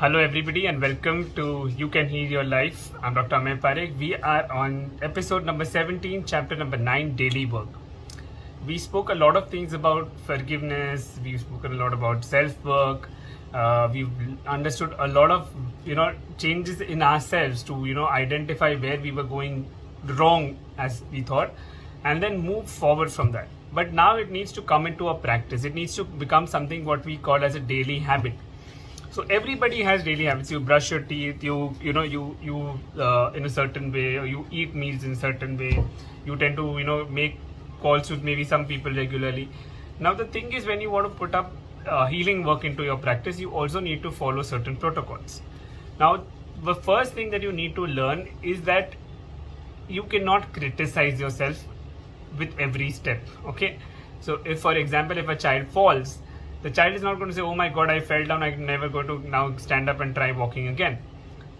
Hello everybody and welcome to You Can Heal Your Life. I'm Dr. Amay Parekh. We are on episode number 17, chapter number 9, Daily Work. We spoke a lot of things about forgiveness. We've spoken a lot about self-work. We've understood a lot of changes in ourselves to identify where we were going wrong as we thought, and then move forward from that. But now it needs to come into a practice. It needs to become something what we call as a daily habit. So everybody has daily habits. You brush your teeth. You in a certain way, or you eat meals in a certain way. You tend to make calls with maybe some people regularly. Now the thing is, when you want to put up healing work into your practice, you also need to follow certain protocols. Now the first thing that you need to learn is that you cannot criticize yourself with every step. Okay, so if, for example, if a child falls, the child is not going to say, oh my god, I fell down, I'm never going to now stand up and try walking again.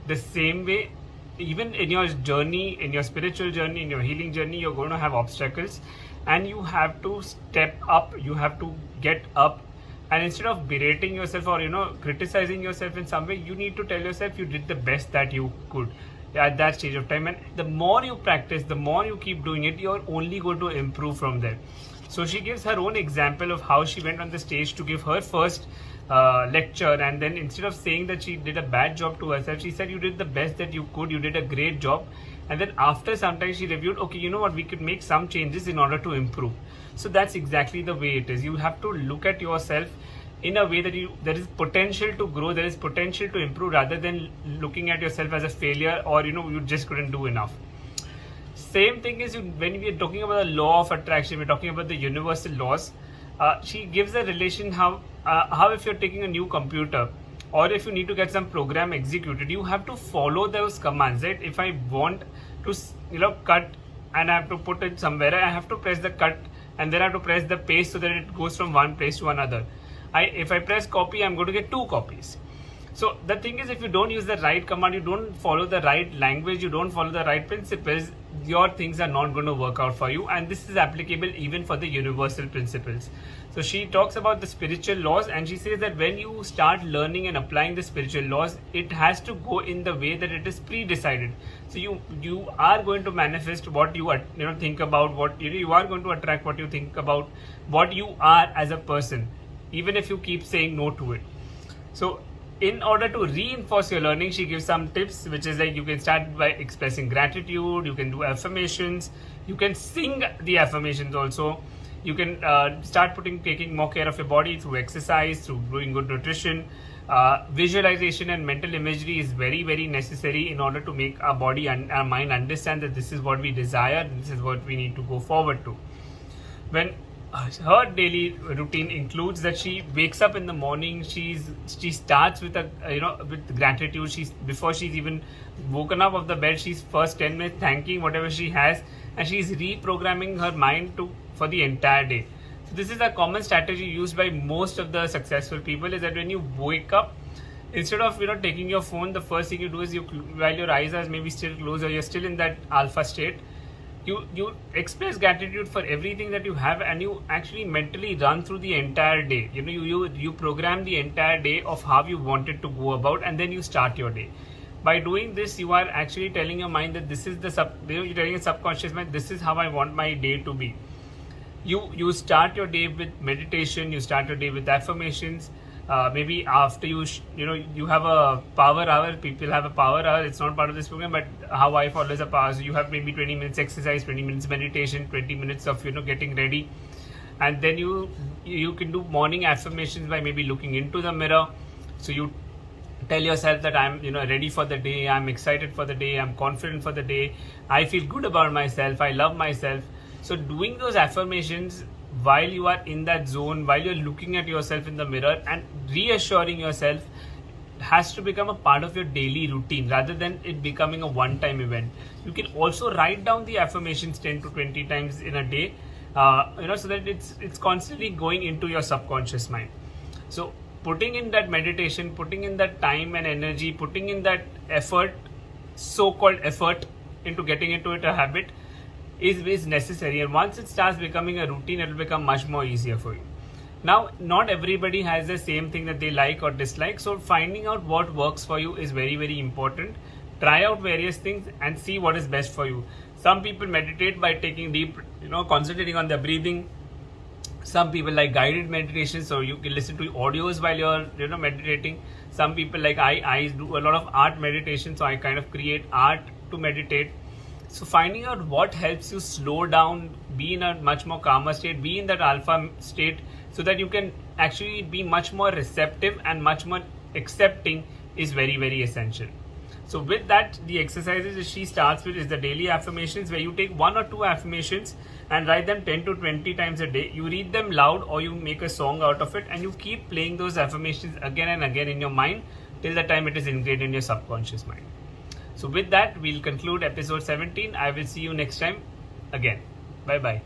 The same way, even in your journey, in your spiritual journey, in your healing journey, you're going to have obstacles, and you have to step up, you have to get up, and instead of berating yourself or criticizing yourself in some way, you need to tell yourself you did the best that you could at that stage of time. And the more you practice, the more you keep doing it, you're only going to improve from there. So she gives her own example of how she went on the stage to give her first lecture, and then instead of saying that she did a bad job to herself, she said you did the best that you could, you did a great job. And then after some time she reviewed, okay, you know what, we could make some changes in order to improve. So that's exactly the way it is. You have to look at yourself in a way that there is potential to grow, there is potential to improve, rather than looking at yourself as a failure or you just couldn't do enough. Same thing is when we are talking about the law of attraction, we're talking about the universal laws. She gives a relation how if you're taking a new computer, or if you need to get some program executed, you have to follow those commands, right? If I want to cut and I have to put it somewhere, I have to press the cut and then I have to press the paste so that it goes from one place to another. If I press copy, I'm going to get 2 copies. So the thing is, if you don't use the right command, you don't follow the right language, you don't follow the right principles, your things are not going to work out for you. And this is applicable even for the universal principles. So she talks about the spiritual laws, and she says that when you start learning and applying the spiritual laws, it has to go in the way that it is pre-decided. So you are going to manifest what you think about, what you are going to attract what you think about, what you are as a person, even if you keep saying no to it. So in order to reinforce your learning, she gives some tips, which is like you can start by expressing gratitude, you can do affirmations, you can sing the affirmations also, you can start taking more care of your body through exercise, through doing good nutrition. Visualization and mental imagery is very, very necessary in order to make our body and our mind understand that this is what we desire, this is what we need to go forward to. When her daily routine includes that she wakes up in the morning, she starts with with gratitude. Before she's even woken up of the bed, she's first 10 minutes thanking whatever she has, and she's reprogramming her mind for the entire day. So this is a common strategy used by most of the successful people, is that when you wake up, instead of taking your phone, the first thing you do is while your eyes are maybe still closed or you're still in that alpha state, you express gratitude for everything that you have, and you actually mentally run through the entire day. You program the entire day of how you want it to go about, and then you start your day. By doing this, you are actually telling your mind that this is you're telling your subconscious mind, this is how I want my day to be. You start your day with meditation, you start your day with affirmations. Maybe after you have a power hour. People have a power hour. It's not part of this program, but how I follow is a power. So you have maybe 20 minutes exercise, 20 minutes meditation, 20 minutes of getting ready, and then you can do morning affirmations by maybe looking into the mirror. So you tell yourself that I'm ready for the day, I'm excited for the day, I'm confident for the day, I feel good about myself, I love myself. So doing those affirmations while you are in that zone, while you're looking at yourself in the mirror and reassuring yourself, has to become a part of your daily routine rather than it becoming a one-time event. You can also write down the affirmations 10 to 20 times in a day, so that it's constantly going into your subconscious mind. So putting in that meditation, putting in that time and energy, putting in that effort, so-called effort, into getting into it a habit is necessary. And once it starts becoming a routine, it will become much more easier for you. Now, not everybody has the same thing that they like or dislike. So finding out what works for you is very, very important. Try out various things and see what is best for you. Some people meditate by taking deep, concentrating on their breathing. Some people like guided meditation, so you can listen to audios while you're meditating. Some people like I do a lot of art meditation, so I kind of create art to meditate. So finding out what helps you slow down, be in a much more calmer state, be in that alpha state, so that you can actually be much more receptive and much more accepting is very, very essential. So with that, the exercises that she starts with is the daily affirmations, where you take 1 or 2 affirmations and write them 10 to 20 times a day. You read them loud or you make a song out of it, and you keep playing those affirmations again and again in your mind till the time it is ingrained in your subconscious mind. So with that, we'll conclude episode 17. I will see you next time again. Bye bye.